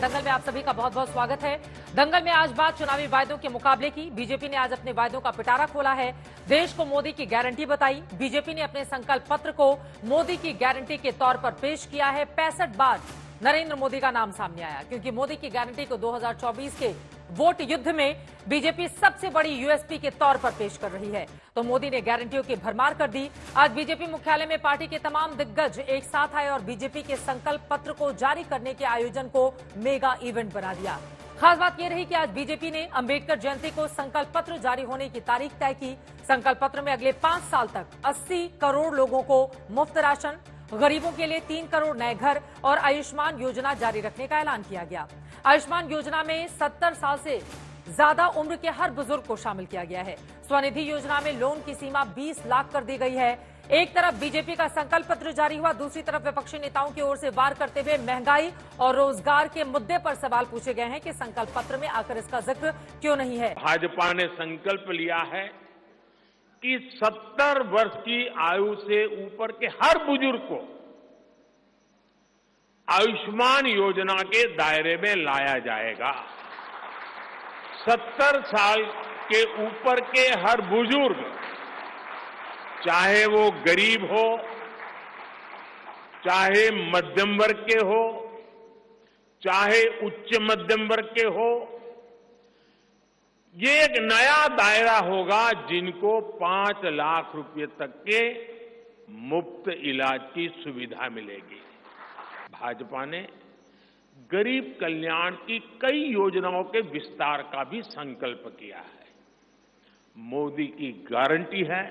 दंगल में आप सभी का बहुत बहुत स्वागत है। दंगल में आज बात चुनावी वायदों के मुकाबले की। बीजेपी ने आज अपने वायदों का पिटारा खोला है। देश को मोदी की गारंटी बताई। बीजेपी ने अपने संकल्प पत्र को मोदी की गारंटी के तौर पर पेश किया है। 65 बार नरेंद्र मोदी का नाम सामने आया, क्योंकि मोदी की गारंटी को 2024 के वोट युद्ध में बीजेपी सबसे बड़ी यूएसपी के तौर पर पेश कर रही है। तो मोदी ने गारंटियों की भरमार कर दी। आज बीजेपी मुख्यालय में पार्टी के तमाम दिग्गज एक साथ आए और बीजेपी के संकल्प पत्र को जारी करने के आयोजन को मेगा इवेंट बना दिया। खास बात यह रही कि आज बीजेपी ने अंबेडकर जयंती को संकल्प पत्र जारी होने की तारीख तय की। संकल्प पत्र में अगले 5 साल तक 80 करोड़ लोगों को मुफ्त राशन, गरीबों के लिए 3 करोड़ नए घर और आयुष्मान योजना जारी रखने का ऐलान किया गया। आयुष्मान योजना में 70 साल से ज्यादा उम्र के हर बुजुर्ग को शामिल किया गया है। स्वनिधि योजना में लोन की सीमा 20 लाख कर दी गई है। एक तरफ बीजेपी का संकल्प पत्र जारी हुआ, दूसरी तरफ विपक्षी नेताओं की ओर से वार करते हुए महंगाई और रोजगार के मुद्दे पर सवाल पूछे गए हैं कि संकल्प पत्र में आखिर इसका जिक्र क्यों नहीं है। भाजपा ने संकल्प लिया है कि 70 वर्ष की आयु से ऊपर के हर बुजुर्ग को आयुष्मान योजना के दायरे में लाया जाएगा। 70 साल के ऊपर के हर बुजुर्ग, चाहे वो गरीब हो, चाहे मध्यम वर्ग के हो, चाहे उच्च मध्यम वर्ग के हो, ये एक नया दायरा होगा जिनको 5 लाख रुपए तक के मुफ्त इलाज की सुविधा मिलेगी। भाजपा ने गरीब कल्याण की कई योजनाओं के विस्तार का भी संकल्प किया है। मोदी की गारंटी है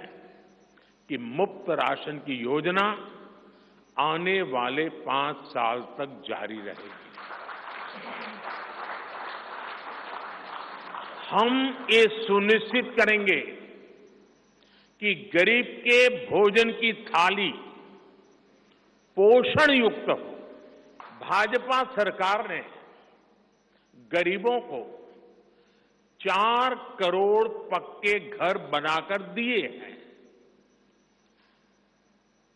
कि मुफ्त राशन की योजना आने वाले 5 साल तक जारी रहेगी। हम ये सुनिश्चित करेंगे कि गरीब के भोजन की थाली पोषण युक्त हो। भाजपा सरकार ने गरीबों को 4 करोड़ पक्के घर बनाकर दिए हैं।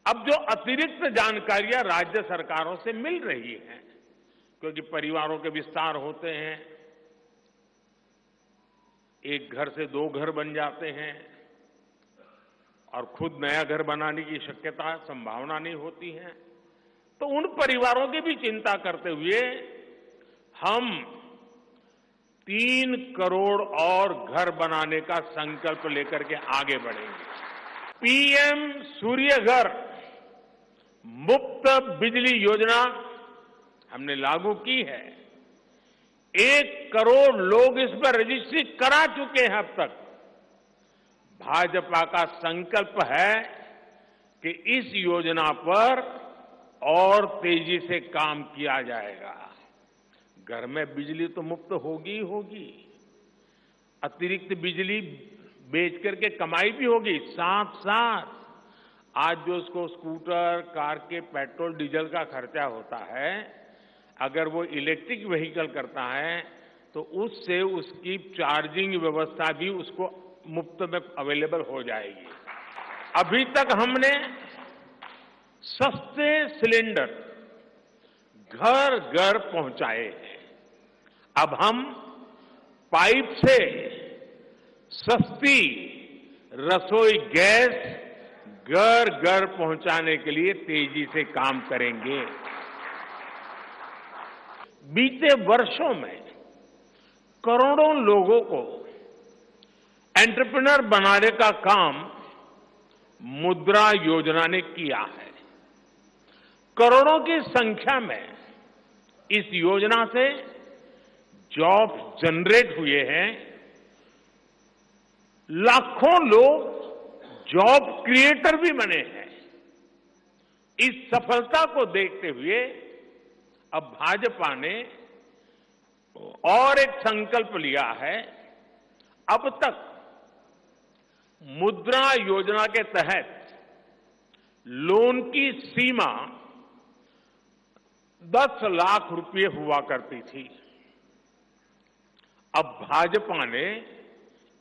अब जो अतिरिक्त जानकारियां राज्य सरकारों से मिल रही हैं, क्योंकि परिवारों के विस्तार होते हैं, एक घर से 2 घर बन जाते हैं और खुद नया घर बनाने की शक्यता, संभावना नहीं होती है, तो उन परिवारों की भी चिंता करते हुए हम 3 करोड़ और घर बनाने का संकल्प लेकर के आगे बढ़ेंगे। पीएम सूर्य घर मुफ्त बिजली योजना हमने लागू की है। 1 करोड़ लोग इस पर रजिस्ट्री करा चुके हैं अब तक। भाजपा का संकल्प है कि इस योजना पर और तेजी से काम किया जाएगा। घर में बिजली तो मुफ्त होगी ही होगी, अतिरिक्त बिजली बेच करके कमाई भी होगी। साथ साथ आज जो उसको स्कूटर, कार के पेट्रोल डीजल का खर्चा होता है, अगर वो इलेक्ट्रिक व्हीकल करता है तो उससे उसकी चार्जिंग व्यवस्था भी उसको मुफ्त में अवेलेबल हो जाएगी। अभी तक हमने सस्ते सिलेंडर घर घर पहुंचाए हैं। अब हम पाइप से सस्ती रसोई गैस घर घर पहुंचाने के लिए तेजी से काम करेंगे। बीते वर्षों में करोड़ों लोगों को एंटरप्रेन्योर बनाने का काम मुद्रा योजना ने किया है। करोड़ों की संख्या में इस योजना से जॉब जनरेट हुए हैं। लाखों लोग जॉब क्रिएटर भी बने हैं। इस सफलता को देखते हुए अब भाजपा ने और एक संकल्प लिया है। अब तक मुद्रा योजना के तहत लोन की सीमा 10 लाख रुपए हुआ करती थी। अब भाजपा ने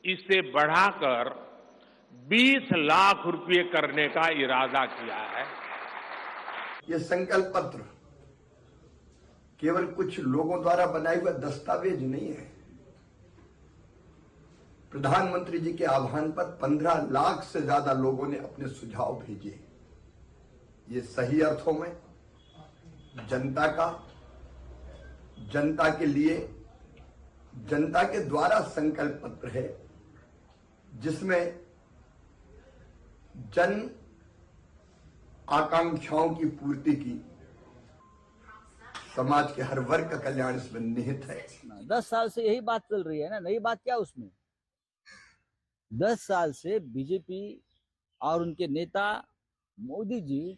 इसे बढ़ाकर 20 लाख रुपए करने का इरादा किया है। ये संकल्प पत्र केवल कुछ लोगों द्वारा बनाए हुए दस्तावेज नहीं है। प्रधानमंत्री जी के आह्वान पर 15 लाख से ज्यादा लोगों ने अपने सुझाव भेजे। ये सही अर्थों में जनता का, जनता के लिए, जनता के द्वारा संकल्प पत्र है, जिसमें जन आकांक्षाओं की पूर्ति की, समाज के हर वर्ग का कल्याण इसमें निहित है। 10 साल से यही बात चल रही है ना, नई बात क्या उसमें। 10 साल से बीजेपी और उनके नेता मोदी जी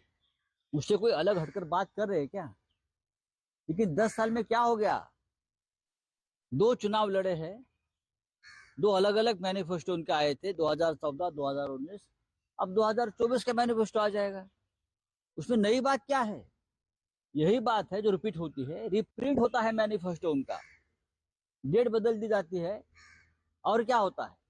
उससे कोई अलग हटकर बात कर रहे हैं क्या? लेकिन 10 साल में क्या हो गया? 2 चुनाव लड़े हैं, 2 अलग अलग मैनिफेस्टो उनके आए थे, 2014, 2019। अब 2024 का मैनिफेस्टो आ जाएगा। उसमें नई बात क्या है? यही बात है जो रिपीट होती है, रिप्रिंट होता है मैनिफेस्टो उनका, डेट बदल दी जाती है और क्या होता है?